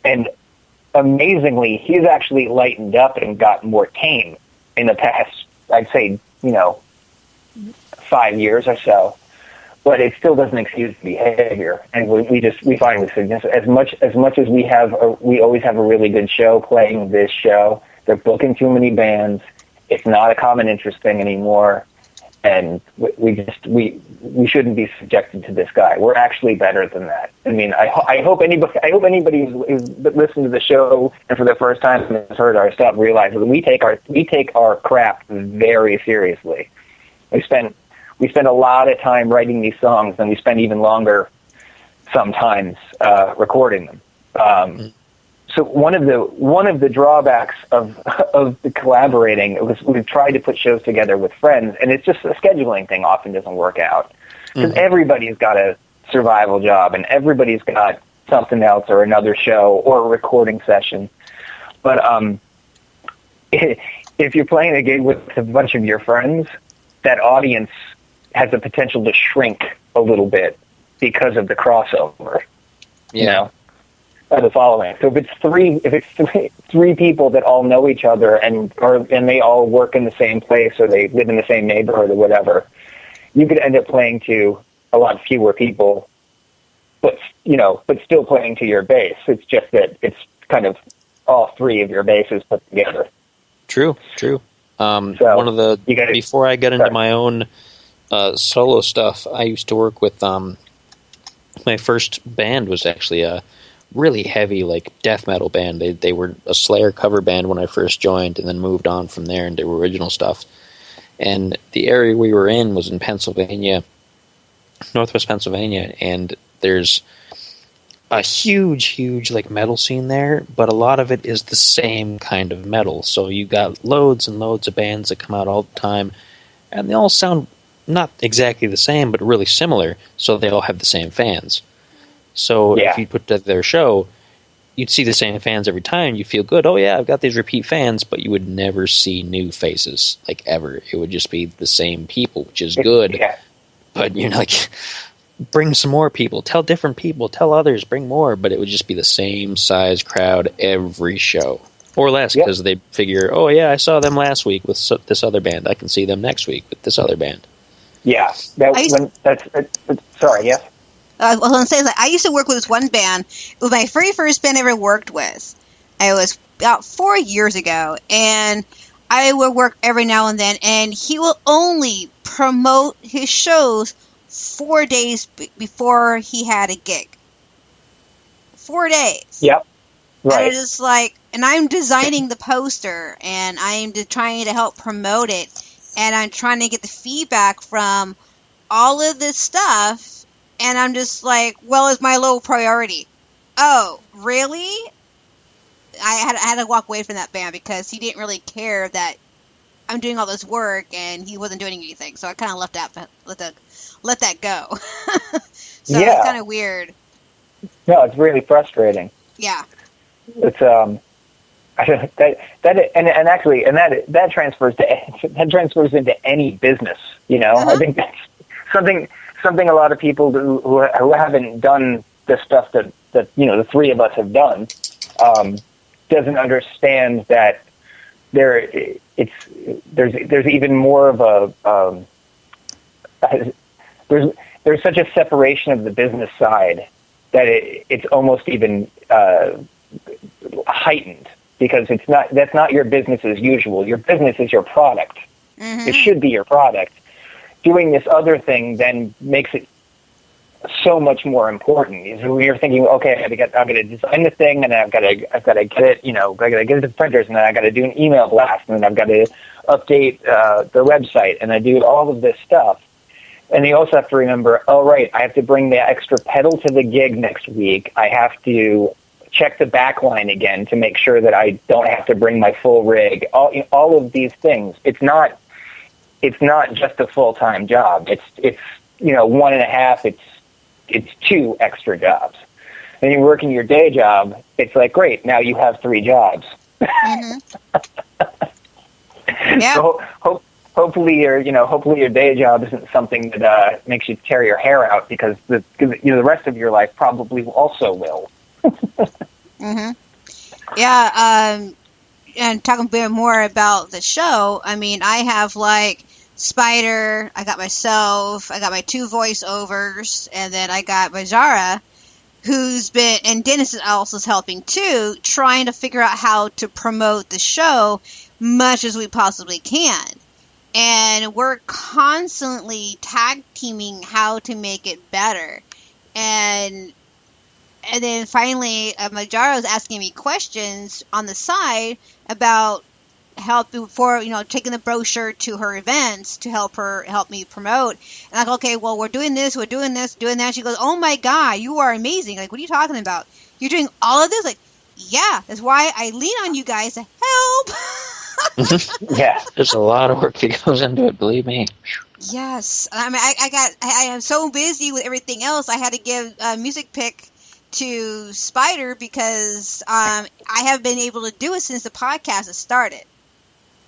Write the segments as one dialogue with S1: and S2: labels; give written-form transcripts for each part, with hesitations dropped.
S1: And amazingly, he's actually lightened up and gotten more tame in the past, I'd say, 5 years or so. But it still doesn't excuse the behavior, and we find with as much as we always have a really good show playing this show. They're booking too many bands. It's not a common interest thing anymore, and we shouldn't be subjected to this guy. We're actually better than that. I mean, I hope anybody who's listened to the show and for the first time has heard our stuff realizes that we take our craft very seriously. We spend a lot of time writing these songs, and we spend even longer sometimes recording them. So one of the drawbacks of the collaborating was we've tried to put shows together with friends, and it's just a scheduling thing. Often doesn't work out because everybody's got a survival job, and everybody's got something else or another show or a recording session. But if you're playing a gig with a bunch of your friends, that audience has the potential to shrink a little bit because of the crossover. You know, the following. So if it's three people that all know each other and they all work in the same place or they live in the same neighborhood or whatever, you could end up playing to a lot fewer people, but still playing to your base. It's just that it's kind of all three of your bases put together.
S2: True. Before I got into my own solo stuff, I used to work with my first band was actually a really heavy death metal band. They were a Slayer cover band when I first joined, and then moved on from there and did original stuff. And the area we were in was in Pennsylvania, northwest Pennsylvania, and there's a huge metal scene there, but a lot of it is the same kind of metal. So you got loads and loads of bands that come out all the time, and they all sound not exactly the same, but really similar, so they all have the same fans. So if you put together their show, you'd see the same fans every time. You feel good. Oh, yeah, I've got these repeat fans, but you would never see new faces, ever. It would just be the same people, which is good. But you're bring some more people. Tell different people. Tell others. Bring more. But it would just be the same size crowd every show. Or less, because they figure, oh, yeah, I saw them last week with this other band. I can see them next week with this other band. Yeah.
S1: Sorry, yes?
S3: I was going to say, I used to work with this one band. It was my very first band I ever worked with. It was about 4 years ago, and I would work every now and then, and he will only promote his shows 4 days before he had a gig. 4 days.
S1: Yep. Right.
S3: And it's just and I'm designing the poster, and I'm trying to help promote it, and I'm trying to get the feedback from all of this stuff. And I'm just it's my low priority. Oh, really? I had to walk away from that band because he didn't really care that I'm doing all this work and he wasn't doing anything. So I kind of let that go. So it's kind of weird.
S1: No, it's really frustrating.
S3: Yeah.
S1: It's that transfers into any business. I think that's something a lot of people who haven't done the stuff that the three of us have done doesn't understand that there's even more of there's such a separation of the business side that it's almost even heightened, because that's not your business as usual. Your business is your product. Mm-hmm. It should be your product. Doing this other thing then makes it so much more important. So you're thinking, okay, I've got to design the thing, and I've got to get it, I got to get it to printers, and then I've got to do an email blast, and then I've got to update the website, and I do all of this stuff. And you also have to remember, I have to bring the extra pedal to the gig next week. I have to check the back line again to make sure that I don't have to bring my full rig. All of these things. It's not just a full-time job. It's 1.5. It's 2 extra jobs. And you work in your day job. It's great. Now you have 3 jobs.
S3: Mm-hmm. Yeah.
S1: So hopefully your day job isn't something that makes you tear your hair out, because the rest of your life probably also will.
S3: Mm-hmm. Yeah, and talking a bit more about the show, I mean, I have like Spider, I got myself, I got my 2 voiceovers, and then I got Majara, who's been, and Dennis is also helping too, trying to figure out how to promote the show much as we possibly can. And we're constantly tag teaming how to make it better. And then finally, Majara was asking me questions on the side about help for taking the brochure to her events to help me promote. And I'm like, okay, well, we're doing this, doing that. She goes, oh my god, you are amazing. Like, what are you talking about? You're doing all of this? Like, yeah, that's why I lean on you guys to help.
S1: Yeah,
S2: there's a lot of work that goes into it, believe me.
S3: Yes, I mean, I am so busy with everything else. I had to give a music pick to Spider because I have been able to do it since the podcast has started.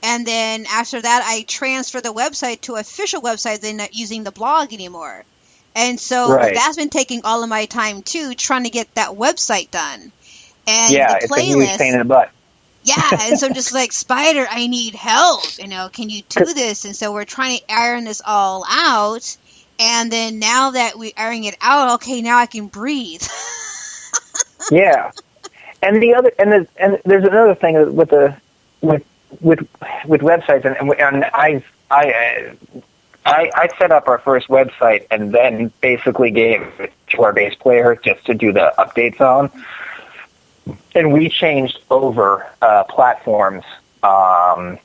S3: And then after that, I transferred the website to an official website. They're not using the blog anymore. And so that's been taking all of my time, too, trying to get that website done. And the
S1: it's a huge pain in the butt.
S3: Yeah, and so I'm just like, Spider, I need help. Can you do this? And so we're trying to iron this all out. And then now that we're ironing it out, okay, now I can breathe.
S1: Yeah. And there's another thing with websites, and I set up our first website and then basically gave it to our bass player just to do the updates on. And we changed over platforms. I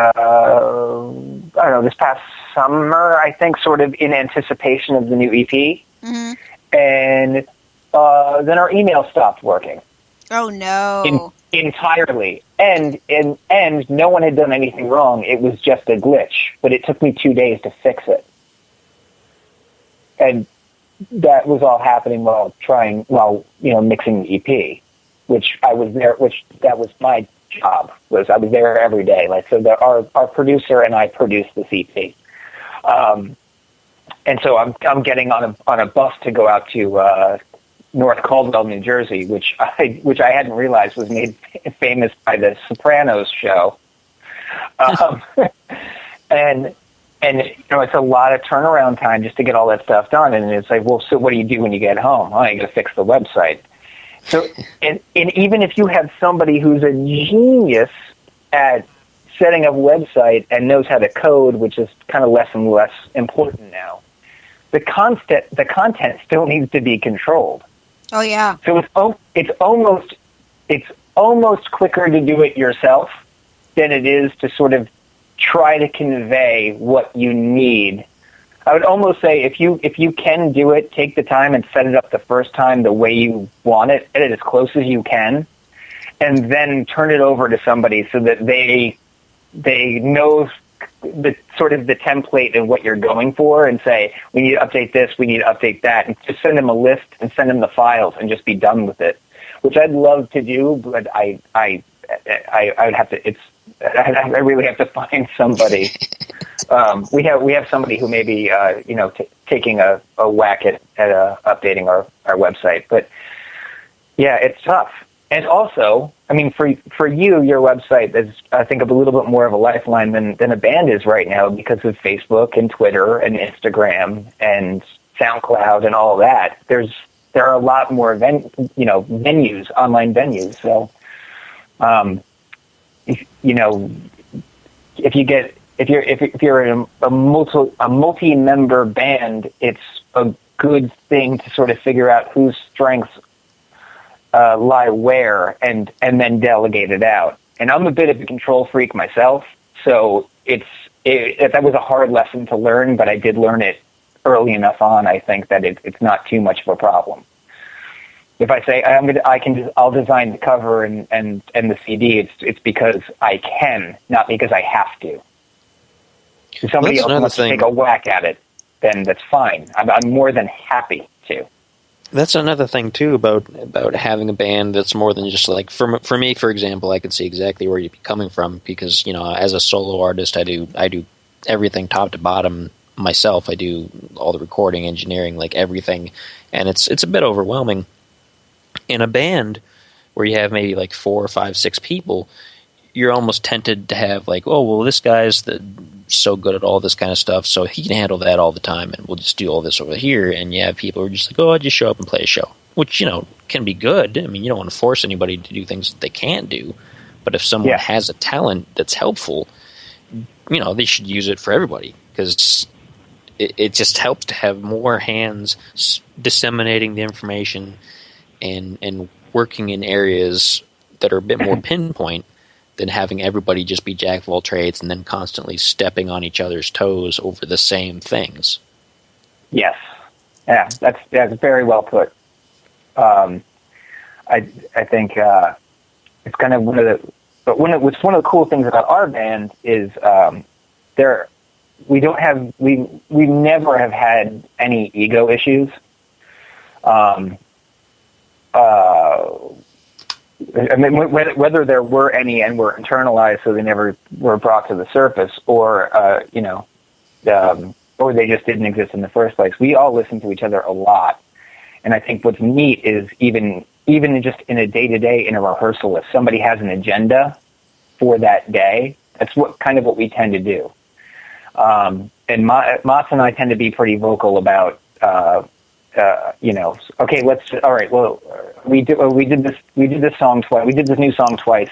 S1: don't know, this past summer, I think, sort of in anticipation of the new EP.
S3: Mm-hmm.
S1: And then our email stopped working.
S3: Oh no!
S1: Entirely, and no one had done anything wrong. It was just a glitch, but it took me 2 days to fix it, and that was all happening while mixing the EP, which I was there. Which that was my job. I was there every day. Our producer and I produced this EP. And so I'm getting on a bus to go out to North Caldwell, New Jersey, which I hadn't realized was made famous by the Sopranos show. And it's a lot of turnaround time just to get all that stuff done. And it's like, well, so what do you do when you get home? Oh, you got to fix the website. So and even if you have somebody who's a genius at setting up a website and knows how to code, which is kind of less and less important now, the content still needs to be controlled.
S3: Oh yeah.
S1: So it's almost quicker to do it yourself than it is to sort of try to convey what you need. I would almost say if you can do it, take the time and set it up the first time the way you want it, edit as close as you can, and then turn it over to somebody so that they know the sort of the template and what you're going for, and say, we need to update this, we need to update that, and just send them a list and send them the files and just be done with it, which I'd love to do, but I would have to, I really have to find somebody. We have somebody who may be, taking a whack at updating our website, but yeah, it's tough. And also, I mean, for you, your website is, I think, a little bit more of a lifeline than a band is right now because of Facebook and Twitter and Instagram and SoundCloud and all that. There are a lot more venues, online venues. So, if you're in a multi-member band, it's a good thing to sort of figure out whose strengths lie where, and then delegate it out. And I'm a bit of a control freak myself, so that was a hard lesson to learn, but I did learn it early enough on. I think that it's not too much of a problem. If I say I'll design the cover and the CD, it's because I can, not because I have to. If somebody else wants to take a whack at it, then that's fine. I'm more than happy to.
S2: That's another thing too about having a band that's more than just like for me, for example, I could see exactly where you'd be coming from because as a solo artist, I do everything top to bottom myself. I do all the recording, engineering, like everything, and it's a bit overwhelming. in a band where you have maybe like 4 or 5, 6 people, you're almost tempted to have like, oh, well, this guy's so good at all this kind of stuff, so he can handle that all the time, and we'll just do all this over here. And you have people who are just like, oh, I just show up and play a show, which, you know, can be good. I mean, you don't want to force anybody to do things that they can't do, but if someone has a talent that's helpful, you know, they should use it for everybody, because it just helps to have more hands disseminating the information and working in areas that are a bit more pinpoint than having everybody just be jack of all trades and then constantly stepping on each other's toes over the same things.
S1: Yes. Yeah, that's very well put. I think it's kind of one of the cool things about our band is we never have had any ego issues. I mean, whether there were any and were internalized, so they never were brought to the surface, or or they just didn't exist in the first place. We all listen to each other a lot, and I think what's neat is even just in a day-to-day in a rehearsal, if somebody has an agenda for that day, that's what we tend to do. And Mats and I tend to be pretty vocal about. Okay, all right, well, we did this song twice. We did this new song twice.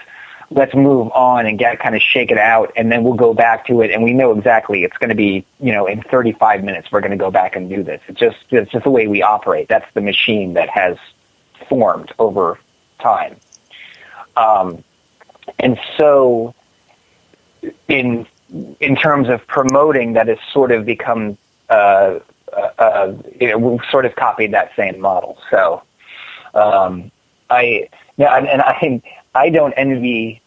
S1: Let's move on and shake it out, and then we'll go back to it, and we know exactly it's going to be, in 35 minutes we're going to go back and do this. It's just the way we operate. That's the machine that has formed over time. And so in terms of promoting, that has sort of become we've sort of copied that same model. So, I don't envy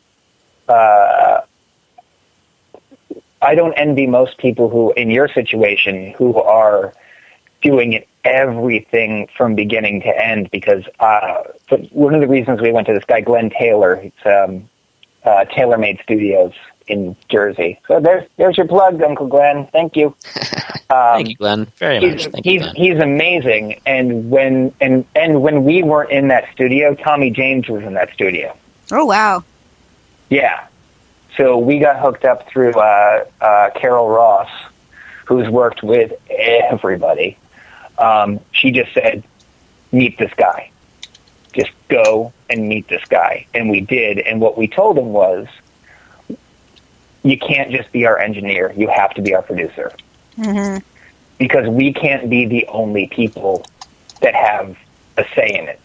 S1: most people who, in your situation, who are doing it everything from beginning to end, because one of the reasons we went to this guy, Glenn Taylor, it's TaylorMade Studios in Jersey. So there's your plug, Uncle Glenn. Thank you.
S2: Thank you, Glenn. Very much. Thank you, Glenn.
S1: He's amazing. And when we weren't in that studio, Tommy James was in that studio.
S3: Oh wow.
S1: Yeah. So we got hooked up through Carol Ross, who's worked with everybody. She just said, meet this guy. Just go and meet this guy. And we did. And what we told him was, you can't just be our engineer. You have to be our producer. Mm-hmm. Because we can't be the only people that have a say in it.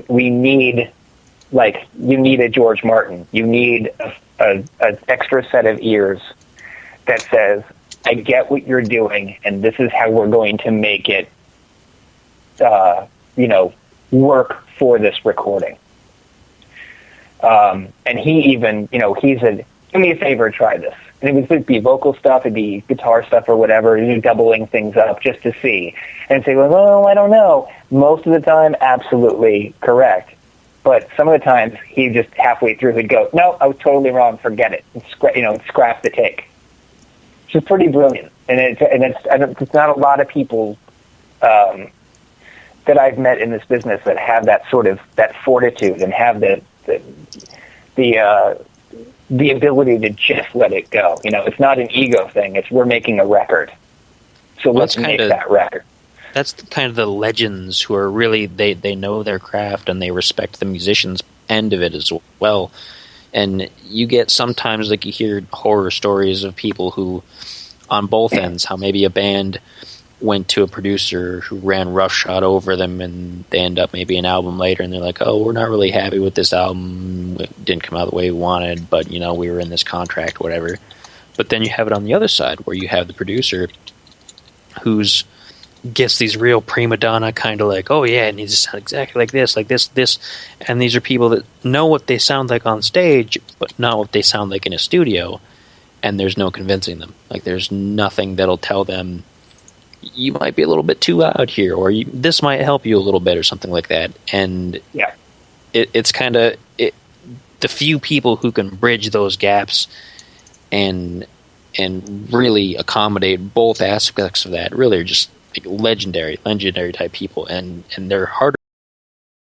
S1: We need, you need a George Martin. You need an extra set of ears that says, I get what you're doing, and this is how we're going to make it, work for this recording. And he even, he said, do me a favor, try this. And it would be vocal stuff, it'd be guitar stuff or whatever, doubling things up just to see. And say, well, I don't know. Most of the time, absolutely correct. But some of the times, he just halfway through, he'd go, no, I was totally wrong, forget it. And scrap the take. Which is pretty brilliant. And it's not a lot of people that I've met in this business that have that sort of, that fortitude and have the ability to just let it go. It's not an ego thing. It's we're making a record. So let's make that record.
S2: That's kind of the legends who are really, they know their craft and they respect the musician's end of it as well. And you get sometimes, you hear horror stories of people who, on both ends, how maybe a band went to a producer who ran roughshod over them, and they end up maybe an album later, and they're like, oh, we're not really happy with this album. It didn't come out the way we wanted, but, we were in this contract, whatever. But then you have it on the other side, where you have the producer who's gets these real prima donna kind of oh, yeah, it needs to sound exactly like this, this. And these are people that know what they sound like on stage, but not what they sound like in a studio, and there's no convincing them. There's nothing that'll tell them, you might be a little bit too loud here, or this might help you a little bit, or something like that. And
S1: yeah,
S2: it's kind of the few people who can bridge those gaps and really accommodate both aspects of that really are just legendary type people, and they're harder